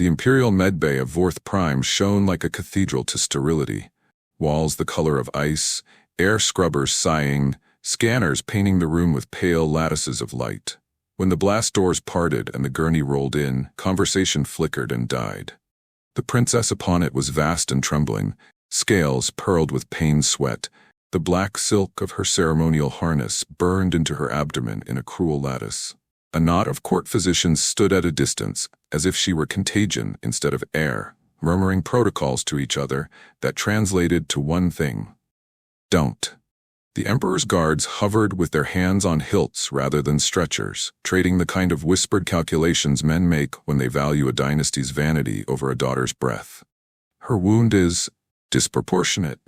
The imperial medbay of Vorth Prime shone like a cathedral to sterility. Walls the color of ice, air scrubbers sighing, scanners painting the room with pale lattices of light. When the blast doors parted and the gurney rolled in, conversation flickered and died. The princess upon it was vast and trembling, scales pearled with pain sweat. The black silk of her ceremonial harness burned into her abdomen in a cruel lattice. A knot of court physicians stood at a distance, as if she were contagion instead of air, murmuring protocols to each other that translated to one thing: don't. The emperor's guards hovered with their hands on hilts rather than stretchers, trading the kind of whispered calculations men make when they value a dynasty's vanity over a daughter's breath. Her wound is disproportionate,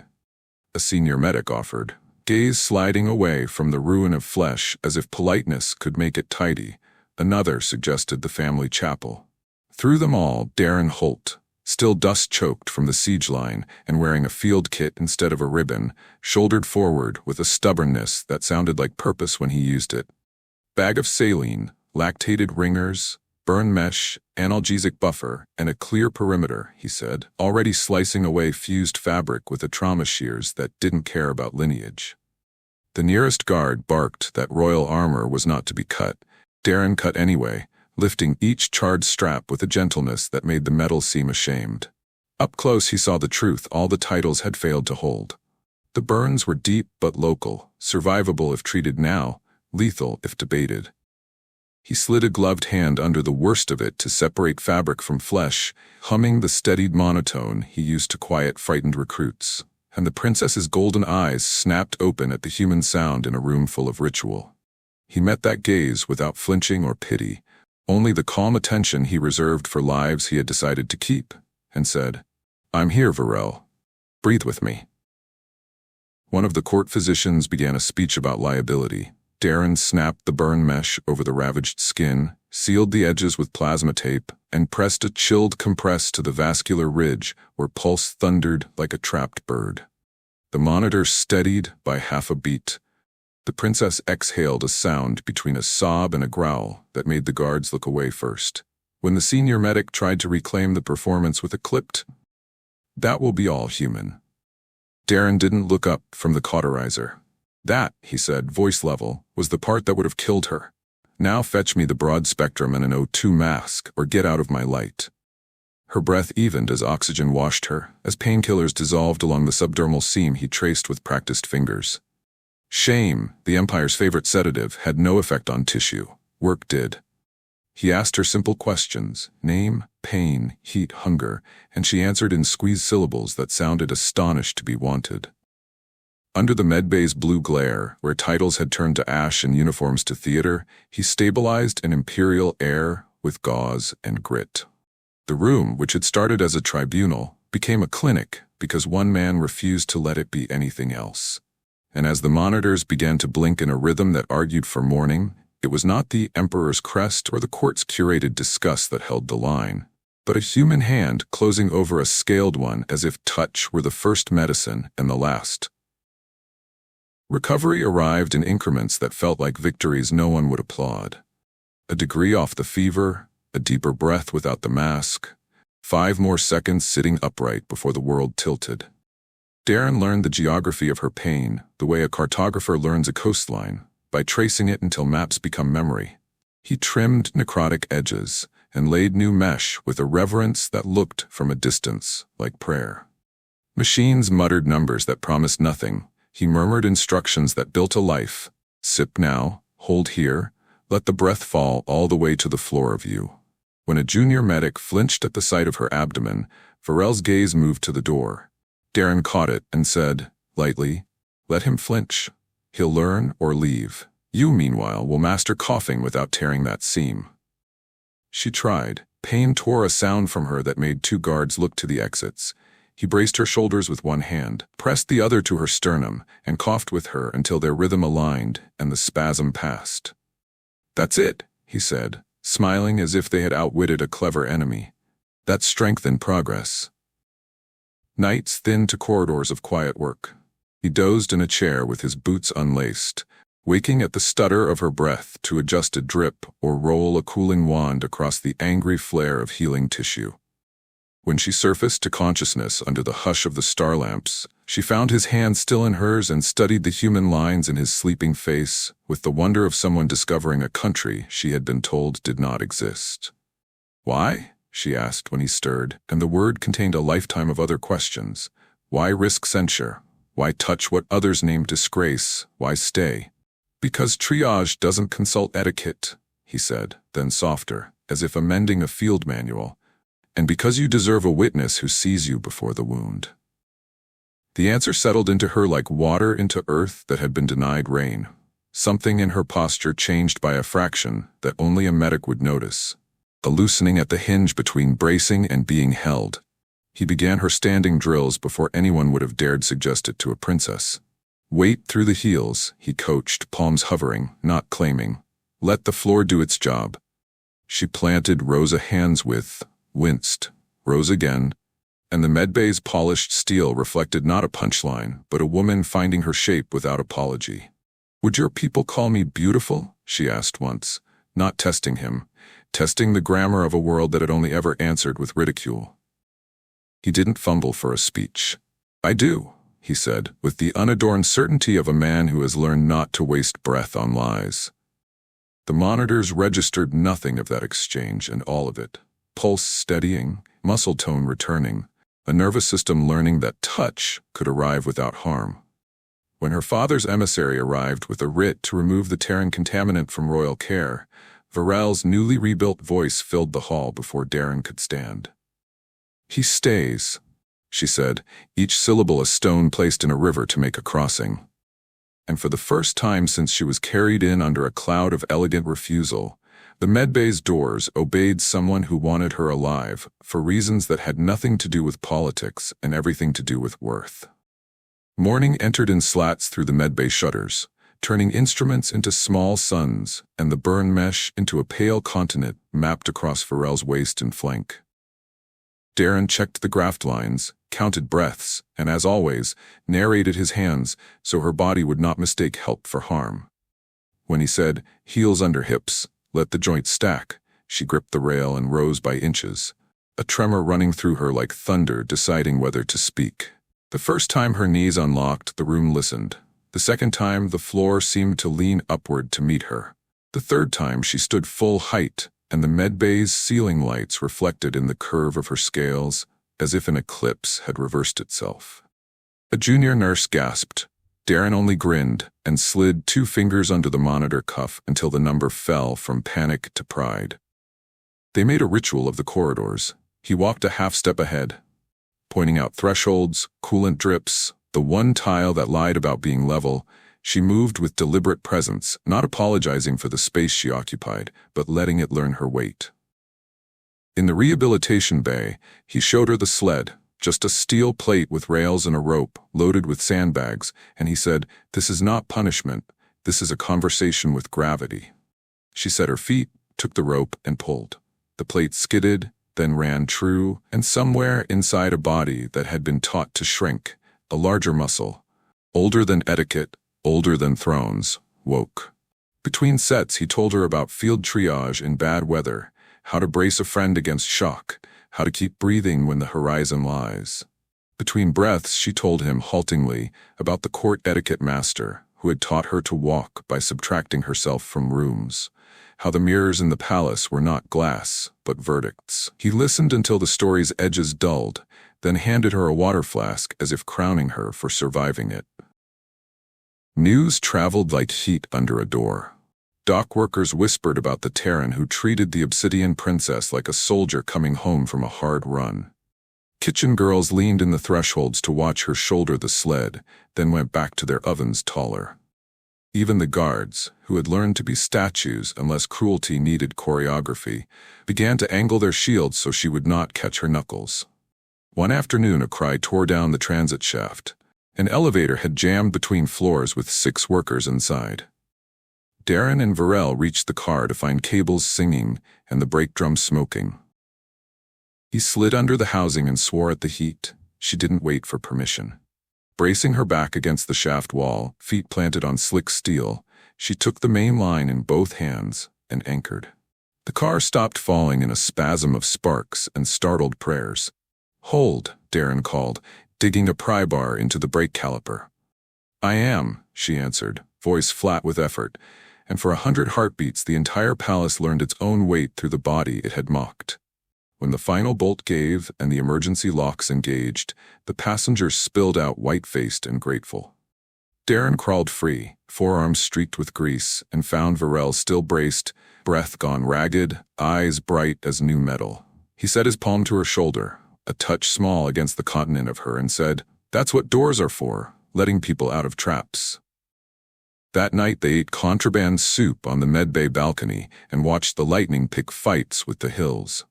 a senior medic offered, gaze sliding away from the ruin of flesh as if politeness could make it tidy. Another suggested the family chapel. Through them all, Darren Holt, still dust-choked from the siege line and wearing a field kit instead of a ribbon, shouldered forward with a stubbornness that sounded like purpose when he used it. Bag of saline, lactated ringers, burn mesh, analgesic buffer, and a clear perimeter, he said, already slicing away fused fabric with the trauma shears that didn't care about lineage. The nearest guard barked that royal armor was not to be cut. Darren cut anyway, lifting each charred strap with a gentleness that made the metal seem ashamed. Up close he saw the truth all the titles had failed to hold. The burns were deep but local, survivable if treated now, lethal if debated. He slid a gloved hand under the worst of it to separate fabric from flesh, humming the steadied monotone he used to quiet frightened recruits, and the princess's golden eyes snapped open at the human sound in a room full of ritual. He met that gaze without flinching or pity, only the calm attention he reserved for lives he had decided to keep, and said, "I'm here, Varel. Breathe with me." One of the court physicians began a speech about liability. Darren snapped the burn mesh over the ravaged skin, sealed the edges with plasma tape, and pressed a chilled compress to the vascular ridge where pulse thundered like a trapped bird. The monitor steadied by half a beat. The princess exhaled a sound between a sob and a growl that made the guards look away first. When the senior medic tried to reclaim the performance with a clipped, "That will be all human." Darren didn't look up from the cauterizer. "That," he said, voice level, "was the part that would have killed her. Now fetch me the broad spectrum and an O2 mask, or get out of my light." Her breath evened as oxygen washed her, as painkillers dissolved along the subdermal seam he traced with practiced fingers. Shame, the Empire's favorite sedative, had no effect on tissue. Work did. He asked her simple questions: name, pain, heat, hunger, and she answered in squeezed syllables that sounded astonished to be wanted. Under the medbay's blue glare, where titles had turned to ash and uniforms to theater, he stabilized an imperial air with gauze and grit. The room, which had started as a tribunal, became a clinic because one man refused to let it be anything else. And as the monitors began to blink in a rhythm that argued for mourning, it was not the emperor's crest or the court's curated disgust that held the line, but a human hand closing over a scaled one as if touch were the first medicine and the last. Recovery arrived in increments that felt like victories no one would applaud. A degree off the fever, a deeper breath without the mask, 5 more seconds sitting upright before the world tilted. Darren learned the geography of her pain, the way a cartographer learns a coastline, by tracing it until maps become memory. He trimmed necrotic edges and laid new mesh with a reverence that looked from a distance like prayer. Machines muttered numbers that promised nothing. He murmured instructions that built a life. Sip now, hold here, let the breath fall all the way to the floor of you. When a junior medic flinched at the sight of her abdomen, Varel's gaze moved to the door. Darren caught it and said, lightly, "Let him flinch. He'll learn or leave. You, meanwhile, will master coughing without tearing that seam." She tried. Pain tore a sound from her that made 2 guards look to the exits. He braced her shoulders with one hand, pressed the other to her sternum, and coughed with her until their rhythm aligned and the spasm passed. "That's it," he said, smiling as if they had outwitted a clever enemy. "That's strength in progress." Nights thinned to corridors of quiet work. He dozed in a chair with his boots unlaced, waking at the stutter of her breath to adjust a drip or roll a cooling wand across the angry flare of healing tissue. When she surfaced to consciousness under the hush of the star lamps, she found his hand still in hers and studied the human lines in his sleeping face with the wonder of someone discovering a country she had been told did not exist. "Why?" she asked when he stirred, and the word contained a lifetime of other questions. Why risk censure? Why touch what others name disgrace? Why stay? "Because triage doesn't consult etiquette," he said, then softer, as if amending a field manual. "And because you deserve a witness who sees you before the wound." The answer settled into her like water into earth that had been denied rain. Something in her posture changed by a fraction that only a medic would notice. A loosening at the hinge between bracing and being held. He began her standing drills before anyone would have dared suggest it to a princess. "Weight through the heels," he coached, palms hovering, not claiming. "Let the floor do its job." She planted, rose a hand's width, winced, rose again, and the medbay's polished steel reflected not a punchline, but a woman finding her shape without apology. "Would your people call me beautiful?" she asked once, not testing him, testing the grammar of a world that had only ever answered with ridicule. He didn't fumble for a speech. "I do," he said, with the unadorned certainty of a man who has learned not to waste breath on lies. The monitors registered nothing of that exchange, and all of it. Pulse steadying, muscle tone returning, a nervous system learning that touch could arrive without harm. When her father's emissary arrived with a writ to remove the Terran contaminant from royal care, Varel's newly rebuilt voice filled the hall before Darren could stand. "He stays," she said, each syllable a stone placed in a river to make a crossing. And for the first time since she was carried in under a cloud of elegant refusal, the medbay's doors obeyed someone who wanted her alive for reasons that had nothing to do with politics and everything to do with worth. Morning entered in slats through the medbay shutters, turning instruments into small suns and the burn mesh into a pale continent mapped across Varel's waist and flank. Darren checked the graft lines, counted breaths, and as always, narrated his hands so her body would not mistake help for harm. When he said, "Heels under hips, let the joints stack," she gripped the rail and rose by inches, a tremor running through her like thunder deciding whether to speak. The first time her knees unlocked, the room listened. The second time, the floor seemed to lean upward to meet her. The third time, she stood full height, and the medbay's ceiling lights reflected in the curve of her scales, as if an eclipse had reversed itself. A junior nurse gasped. Darren only grinned and slid 2 fingers under the monitor cuff until the number fell from panic to pride. They made a ritual of the corridors. He walked a half step ahead, pointing out thresholds, coolant drips, the one tile that lied about being level. She moved with deliberate presence, not apologizing for the space she occupied, but letting it learn her weight. In the rehabilitation bay, he showed her the sled, just a steel plate with rails and a rope, loaded with sandbags, and he said, "This is not punishment, this is a conversation with gravity." She set her feet, took the rope, and pulled. The plate skidded, then ran true, and somewhere inside a body that had been taught to shrink, a larger muscle, older than etiquette, older than thrones, woke. Between sets, he told her about field triage in bad weather, how to brace a friend against shock, how to keep breathing when the horizon lies. Between breaths, she told him haltingly about the court etiquette master who had taught her to walk by subtracting herself from rooms, how the mirrors in the palace were not glass, but verdicts. He listened until the story's edges dulled, then handed her a water flask as if crowning her for surviving it. News traveled like heat under a door. Dock workers whispered about the Terran who treated the Obsidian princess like a soldier coming home from a hard run. Kitchen girls leaned in the thresholds to watch her shoulder the sled, then went back to their ovens taller. Even the guards, who had learned to be statues unless cruelty needed choreography, began to angle their shields so she would not catch her knuckles. One afternoon, a cry tore down the transit shaft. An elevator had jammed between floors with 6 workers inside. Darren and Varel reached the car to find cables singing and the brake drum smoking. He slid under the housing and swore at the heat. She didn't wait for permission. Bracing her back against the shaft wall, feet planted on slick steel, she took the main line in both hands and anchored. The car stopped falling in a spasm of sparks and startled prayers. "Hold," Darren called, digging a pry bar into the brake caliper. "I am," she answered, voice flat with effort, and for 100 heartbeats the entire palace learned its own weight through the body it had mocked. When the final bolt gave and the emergency locks engaged, the passengers spilled out white-faced and grateful. Darren crawled free, forearms streaked with grease, and found Varel still braced, breath gone ragged, eyes bright as new metal. He set his palm to her shoulder, a touch small against the continent of her, and said, "That's what doors are for, letting people out of traps." That night they ate contraband soup on the medbay balcony and watched the lightning pick fights with the hills.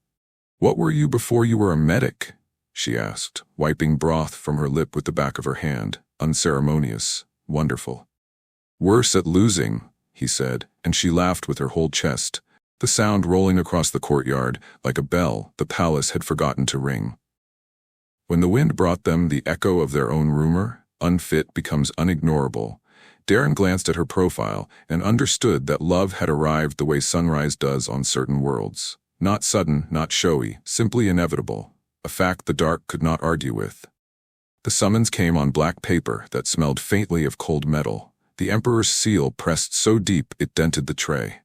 "What were you before you were a medic?" she asked, wiping broth from her lip with the back of her hand, unceremonious, wonderful. "Worse at losing," he said, and she laughed with her whole chest, the sound rolling across the courtyard like a bell the palace had forgotten to ring. When the wind brought them the echo of their own rumor, unfit becomes unignorable, Darren glanced at her profile and understood that love had arrived the way sunrise does on certain worlds. Not sudden, not showy, simply inevitable, a fact the dark could not argue with. The summons came on black paper that smelled faintly of cold metal, the Emperor's seal pressed so deep it dented the tray.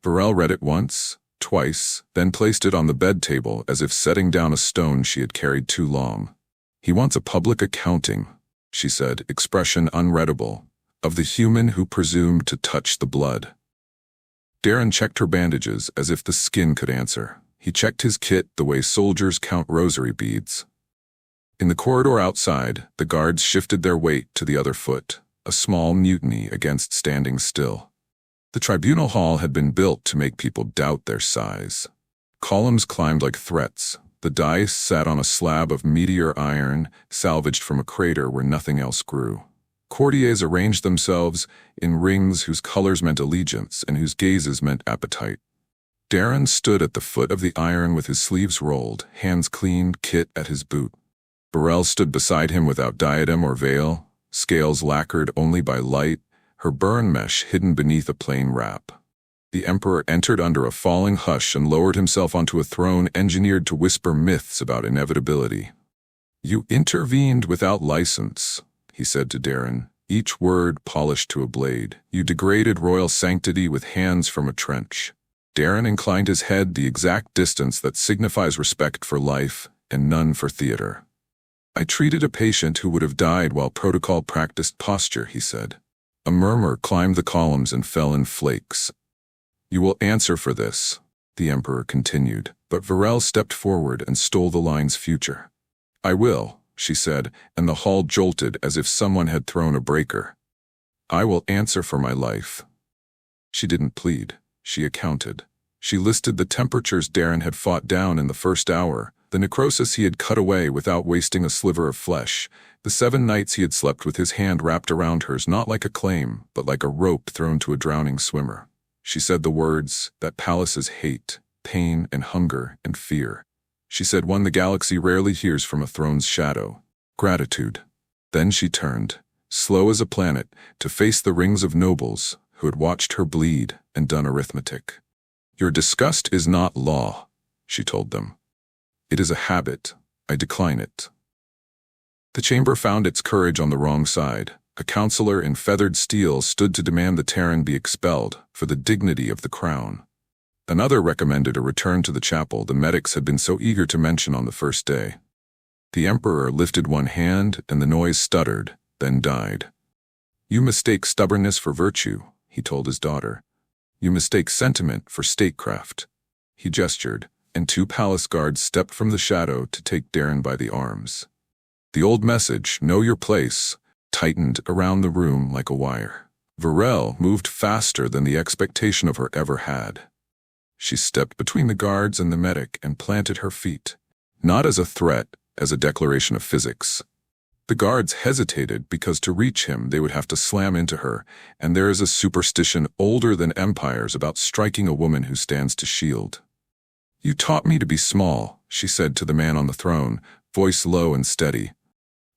Varel read it once, twice, then placed it on the bed table as if setting down a stone she had carried too long. "He wants a public accounting," she said, expression unreadable, "of the human who presumed to touch the blood." Darren checked her bandages as if the skin could answer. He checked his kit the way soldiers count rosary beads. In the corridor outside, the guards shifted their weight to the other foot, a small mutiny against standing still. The tribunal hall had been built to make people doubt their size. Columns climbed like threats. The dais sat on a slab of meteor iron, salvaged from a crater where nothing else grew. Courtiers arranged themselves in rings whose colors meant allegiance and whose gazes meant appetite. Darren stood at the foot of the iron with his sleeves rolled, hands cleaned, kit at his boot. Varel stood beside him without diadem or veil, scales lacquered only by light, her burn mesh hidden beneath a plain wrap. The Emperor entered under a falling hush and lowered himself onto a throne engineered to whisper myths about inevitability. "You intervened without license," he said to Darren, each word polished to a blade. "You degraded royal sanctity with hands from a trench." Darren inclined his head the exact distance that signifies respect for life and none for theater. "I treated a patient who would have died while protocol practiced posture," he said. A murmur climbed the columns and fell in flakes. "You will answer for this," the Emperor continued, but Varel stepped forward and stole the line's future. "I will," she said, and the hall jolted as if someone had thrown a breaker. "I will answer for my life." She didn't plead. She accounted. She listed the temperatures Darren had fought down in the first hour, the necrosis he had cut away without wasting a sliver of flesh, the 7 nights he had slept with his hand wrapped around hers not like a claim, but like a rope thrown to a drowning swimmer. She said the words that palaces hate, pain and hunger and fear. She said one the galaxy rarely hears from a throne's shadow, gratitude. Then she turned, slow as a planet, to face the rings of nobles who had watched her bleed and done arithmetic. "Your disgust is not law," she told them. "It is a habit. I decline it." The chamber found its courage on the wrong side. A counselor in feathered steel stood to demand the Terran be expelled for the dignity of the crown. Another recommended a return to the chapel the medics had been so eager to mention on the first day. The Emperor lifted one hand and the noise stuttered, then died. "You mistake stubbornness for virtue," he told his daughter. "You mistake sentiment for statecraft." He gestured, and 2 palace guards stepped from the shadow to take Darren by the arms. The old message, "Know your place," tightened around the room like a wire. Varel moved faster than the expectation of her ever had. She stepped between the guards and the medic and planted her feet, not as a threat, as a declaration of physics. The guards hesitated because to reach him they would have to slam into her, and there is a superstition older than empires about striking a woman who stands to shield. "You taught me to be small," she said to the man on the throne, voice low and steady.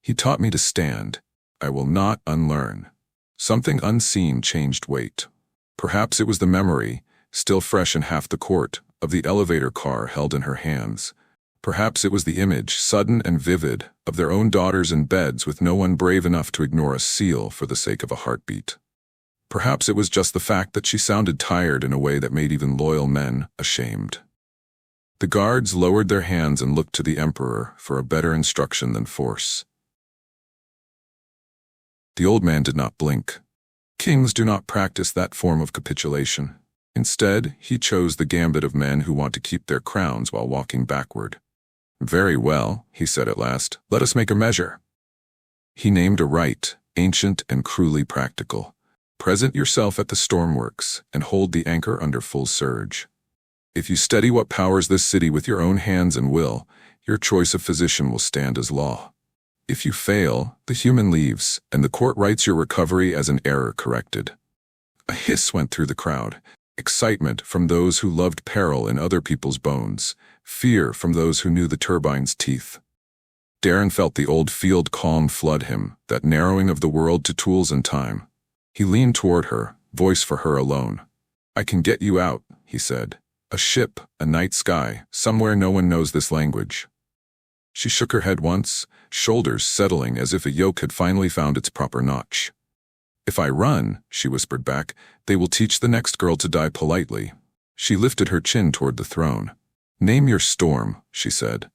"He taught me to stand. I will not unlearn." Something unseen changed weight. Perhaps it was the memory, still fresh in half the court, of the elevator car held in her hands. Perhaps it was the image, sudden and vivid, of their own daughters in beds with no one brave enough to ignore a seal for the sake of a heartbeat. Perhaps it was just the fact that she sounded tired in a way that made even loyal men ashamed. The guards lowered their hands and looked to the emperor for a better instruction than force. The old man did not blink. Kings do not practice that form of capitulation. Instead, he chose the gambit of men who want to keep their crowns while walking backward. "Very well," he said at last, "let us make a measure." He named a rite, ancient and cruelly practical. Present yourself at the stormworks and hold the anchor under full surge. If you steady what powers this city with your own hands and will, your choice of physician will stand as law. If you fail, the human leaves, and the court writes your recovery as an error corrected. A hiss went through the crowd. Excitement from those who loved peril in other people's bones, fear from those who knew the turbine's teeth. Darren felt the old field calm flood him, that narrowing of the world to tools and time. He leaned toward her, voice for her alone. "I can get you out," he said. "A ship, a night sky, somewhere no one knows this language." She shook her head once, shoulders settling as if a yoke had finally found its proper notch. "If I run," she whispered back, "they will teach the next girl to die politely." She lifted her chin toward the throne. "Name your storm," she said.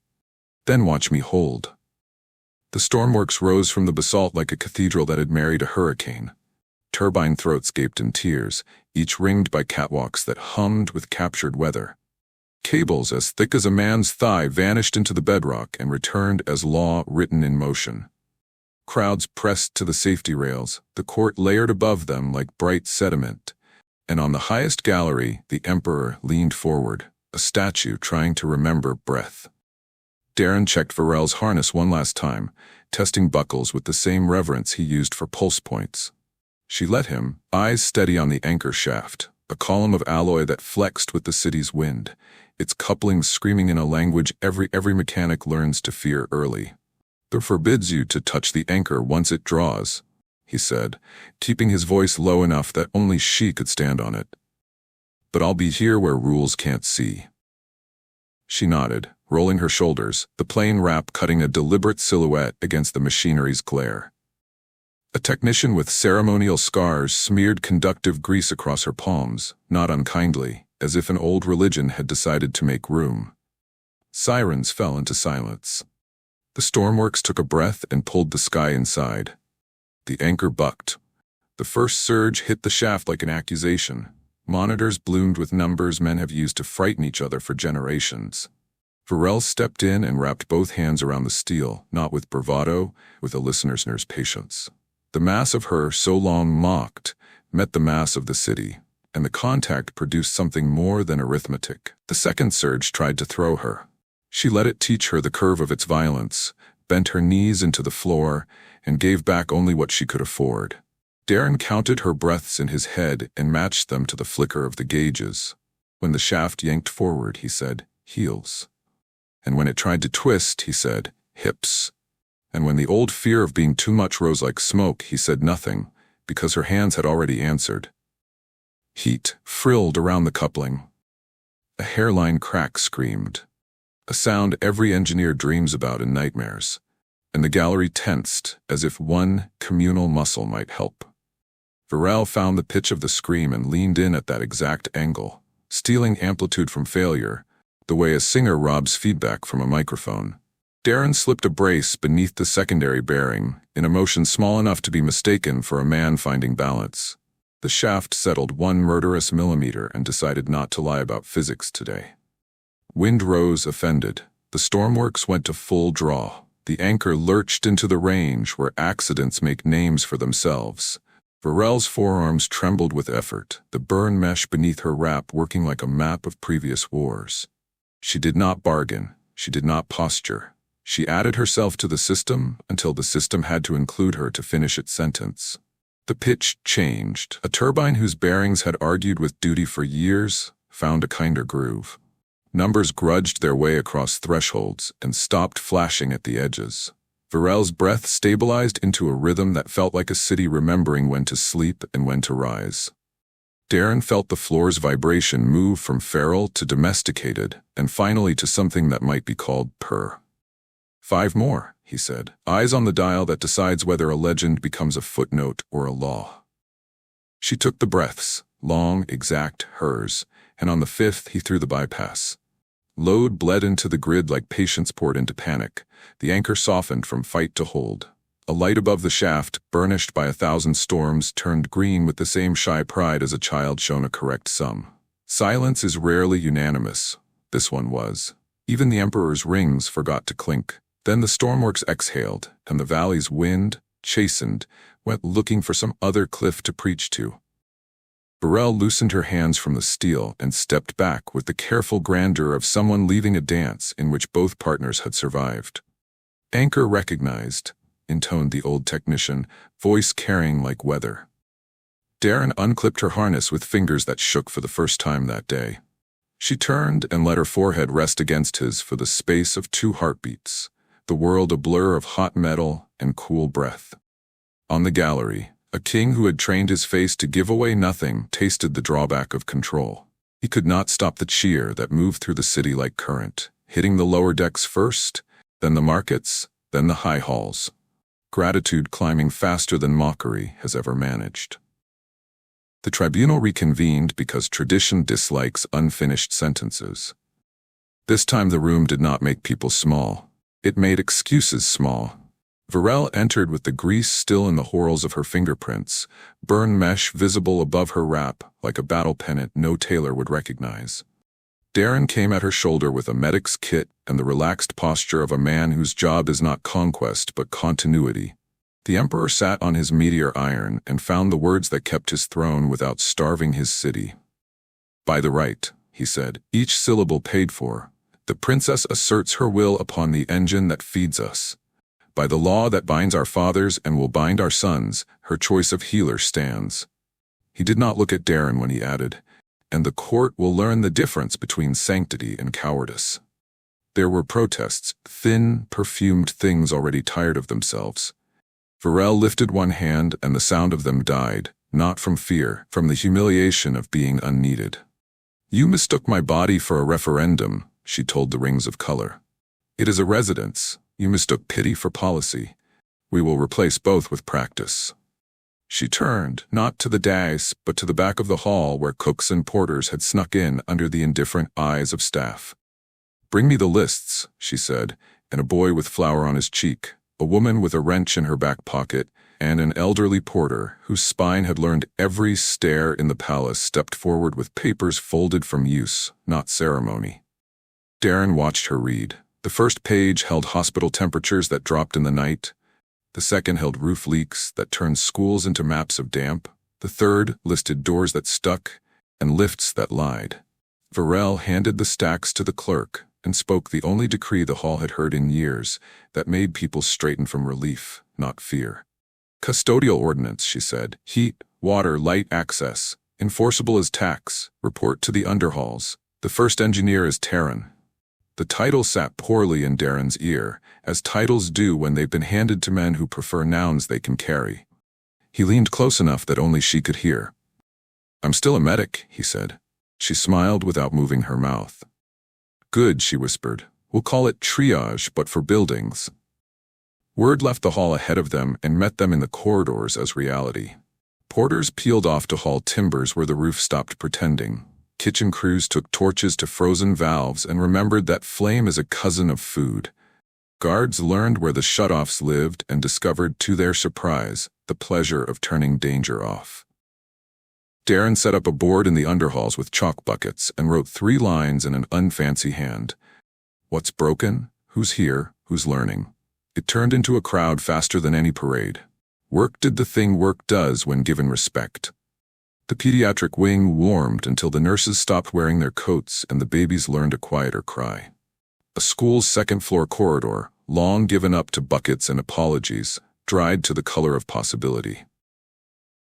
"Then watch me hold." The stormworks rose from the basalt like a cathedral that had married a hurricane. Turbine throats gaped in tears, each ringed by catwalks that hummed with captured weather. Cables as thick as a man's thigh vanished into the bedrock and returned as law written in motion. Crowds pressed to the safety rails, the court layered above them like bright sediment, and on the highest gallery the emperor leaned forward, a statue trying to remember breath. Darren checked Varel's harness one last time, testing buckles with the same reverence he used for pulse points. She let him, eyes steady on the anchor shaft, a column of alloy that flexed with the city's wind, its couplings screaming in a language every mechanic learns to fear early. "There forbids you to touch the anchor once it draws," he said, keeping his voice low enough that only she could stand on it. "But I'll be here where rules can't see." She nodded, rolling her shoulders, the plain wrap cutting a deliberate silhouette against the machinery's glare. A technician with ceremonial scars smeared conductive grease across her palms, not unkindly, as if an old religion had decided to make room. Sirens fell into silence. The stormworks took a breath and pulled the sky inside. The anchor bucked. The first surge hit the shaft like an accusation. Monitors bloomed with numbers men have used to frighten each other for generations. Varel stepped in and wrapped both hands around the steel, not with bravado, with a listener's patience. The mass of her, so long mocked, met the mass of the city, and the contact produced something more than arithmetic. The second surge tried to throw her. She let it teach her the curve of its violence, bent her knees into the floor, and gave back only what she could afford. Darren counted her breaths in his head and matched them to the flicker of the gauges. When the shaft yanked forward, he said, "Heels." And when it tried to twist, he said, "Hips." And when the old fear of being too much rose like smoke, he said nothing, because her hands had already answered. Heat frilled around the coupling. A hairline crack screamed, a sound every engineer dreams about in nightmares, and the gallery tensed as if one communal muscle might help. Varel found the pitch of the scream and leaned in at that exact angle, stealing amplitude from failure, the way a singer robs feedback from a microphone. Darren slipped a brace beneath the secondary bearing, in a motion small enough to be mistaken for a man finding balance. The shaft settled 1 murderous millimeter and decided not to lie about physics today. Wind rose offended. The stormworks went to full draw. The anchor lurched into the range where accidents make names for themselves. Varel's forearms trembled with effort, the burn mesh beneath her wrap working like a map of previous wars. She did not bargain. She did not posture. She added herself to the system until the system had to include her to finish its sentence. The pitch changed. A turbine whose bearings had argued with duty for years found a kinder groove. Numbers grudged their way across thresholds and stopped flashing at the edges. Varel's breath stabilized into a rhythm that felt like a city remembering when to sleep and when to rise. Darren felt the floor's vibration move from feral to domesticated, and finally to something that might be called purr. 5 more, he said, eyes on the dial that decides whether a legend becomes a footnote or a law. She took the breaths, long, exact, hers, and on the 5th he threw the bypass. Load bled into the grid like patience poured into panic. The anchor softened from fight to hold. A light above the shaft, burnished by 1,000 storms, turned green with the same shy pride as a child shown a correct sum. Silence is rarely unanimous. This one was. Even the Emperor's rings forgot to clink. Then the stormworks exhaled, and the valley's wind, chastened, went looking for some other cliff to preach to. Burrell loosened her hands from the steel and stepped back with the careful grandeur of someone leaving a dance in which both partners had survived. "Anchor recognized," intoned the old technician, voice carrying like weather. Darren unclipped her harness with fingers that shook for the first time that day. She turned and let her forehead rest against his for the space of 2 heartbeats, the world a blur of hot metal and cool breath. On the gallery, a king who had trained his face to give away nothing tasted the drawback of control. He could not stop the cheer that moved through the city like current, hitting the lower decks first, then the markets, then the high halls. Gratitude climbing faster than mockery has ever managed. The tribunal reconvened because tradition dislikes unfinished sentences. This time the room did not make people small. It made excuses small. Varel entered with the grease still in the whorls of her fingerprints, burn mesh visible above her wrap like a battle pennant no tailor would recognize. Darren came at her shoulder with a medic's kit and the relaxed posture of a man whose job is not conquest but continuity. The Emperor sat on his meteor iron and found the words that kept his throne without starving his city. "By the right," he said, each syllable paid for, "the princess asserts her will upon the engine that feeds us. By the law that binds our fathers and will bind our sons, her choice of healer stands." He did not look at Darren when he added, "And the court will learn the difference between sanctity and cowardice." There were protests, thin, perfumed things already tired of themselves. Varel lifted one hand and the sound of them died, not from fear, from the humiliation of being unneeded. "You mistook my body for a referendum," she told the rings of color. "It is a residence. You mistook pity for policy. We will replace both with practice." She turned, not to the dais, but to the back of the hall where cooks and porters had snuck in under the indifferent eyes of staff. "Bring me the lists," she said, and a boy with flour on his cheek, a woman with a wrench in her back pocket, and an elderly porter whose spine had learned every stair in the palace stepped forward with papers folded from use, not ceremony. Darren watched her read. The first page held hospital temperatures that dropped in the night. The second held roof leaks that turned schools into maps of damp. The third listed doors that stuck and lifts that lied. Varel handed the stacks to the clerk and spoke the only decree the hall had heard in years that made people straighten from relief, not fear. "Custodial ordinance," she said. "Heat, water, light access. Enforceable as tax. Report to the underhalls. The first engineer is Terran." The title sat poorly in Darren's ear, as titles do when they've been handed to men who prefer nouns they can carry. He leaned close enough that only she could hear. "I'm still a medic," he said. She smiled without moving her mouth. "Good," she whispered. "We'll call it triage, but for buildings." Word left the hall ahead of them and met them in the corridors as reality. Porters peeled off to haul timbers where the roof stopped pretending. Kitchen crews took torches to frozen valves and remembered that flame is a cousin of food. Guards learned where the shutoffs lived and discovered, to their surprise, the pleasure of turning danger off. Darren set up a board in the underhalls with chalk buckets and wrote 3 lines in an unfancy hand. "What's broken? Who's here? Who's learning?" It turned into a crowd faster than any parade. Work did the thing work does when given respect. The pediatric wing warmed until the nurses stopped wearing their coats and the babies learned a quieter cry. A school's second-floor corridor, long given up to buckets and apologies, dried to the color of possibility.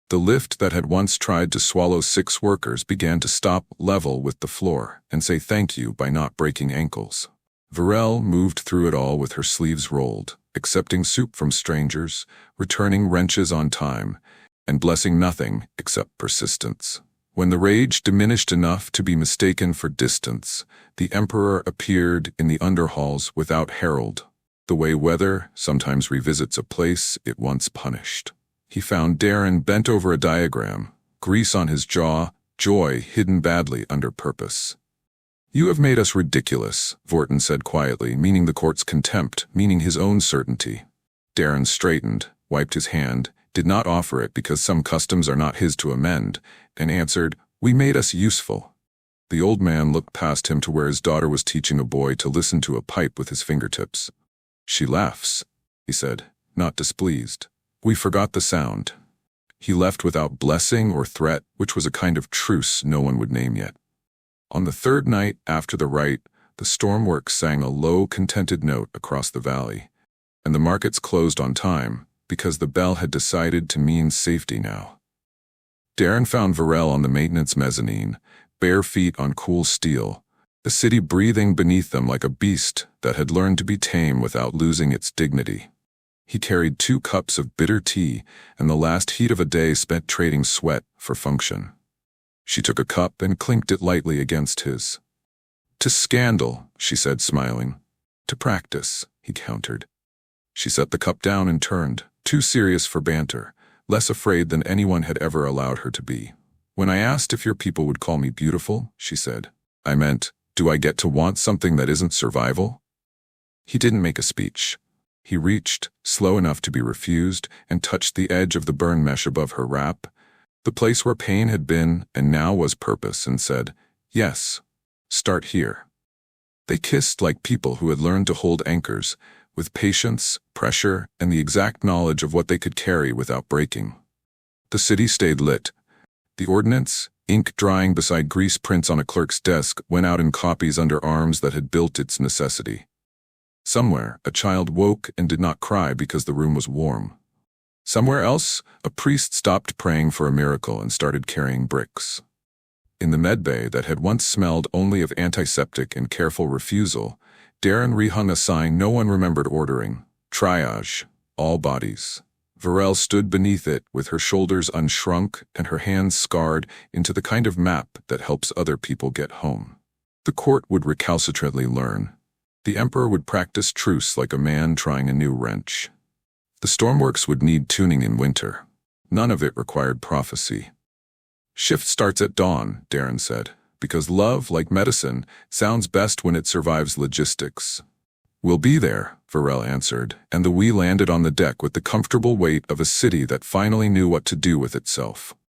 The lift that had once tried to swallow 6 workers began to stop level with the floor and say thank you by not breaking ankles. Varel moved through it all with her sleeves rolled, accepting soup from strangers, returning wrenches on time, and blessing nothing except persistence. When the rage diminished enough to be mistaken for distance, the emperor appeared in the underhalls without herald, the way weather sometimes revisits a place it once punished. He found Darren bent over a diagram, grease on his jaw, joy hidden badly under purpose. "You have made us ridiculous," Vorton said quietly, meaning the court's contempt, meaning his own certainty. Darren straightened, wiped his hand, did not offer it because some customs are not his to amend, and answered, "We made us useful." The old man looked past him to where his daughter was teaching a boy to listen to a pipe with his fingertips. "She laughs," he said, not displeased. "We forgot the sound." He left without blessing or threat, which was a kind of truce no one would name yet. On the third night after the rite, the Stormworks sang a low, contented note across the valley, and the markets closed on time, because the bell had decided to mean safety now. Darren found Varel on the maintenance mezzanine, bare feet on cool steel, the city breathing beneath them like a beast that had learned to be tame without losing its dignity. He carried 2 cups of bitter tea and the last heat of a day spent trading sweat for function. She took a cup and clinked it lightly against his. "To scandal," she said, smiling. "To practice," he countered. She set the cup down and turned, too serious for banter, less afraid than anyone had ever allowed her to be. "When I asked if your people would call me beautiful," she said, "I meant, do I get to want something that isn't survival?" He didn't make a speech. He reached, slow enough to be refused, and touched the edge of the burn mesh above her wrap, the place where pain had been and now was purpose, and said, "Yes, start here." They kissed like people who had learned to hold anchors, with patience, pressure, and the exact knowledge of what they could carry without breaking. The city stayed lit. The ordnance, ink drying beside grease prints on a clerk's desk, went out in copies under arms that had built its necessity. Somewhere, a child woke and did not cry because the room was warm. Somewhere else, a priest stopped praying for a miracle and started carrying bricks. In the medbay that had once smelled only of antiseptic and careful refusal, Darren rehung a sign no one remembered ordering: "Triage, all bodies." Varel stood beneath it with her shoulders unshrunk and her hands scarred into the kind of map that helps other people get home. The court would recalcitrantly learn. The emperor would practice truce like a man trying a new wrench. The Stormworks would need tuning in winter. None of it required prophecy. "Shift starts at dawn," Darren said, "because love, like medicine, sounds best when it survives logistics." "We'll be there," Varel answered, and the we landed on the deck with the comfortable weight of a city that finally knew what to do with itself.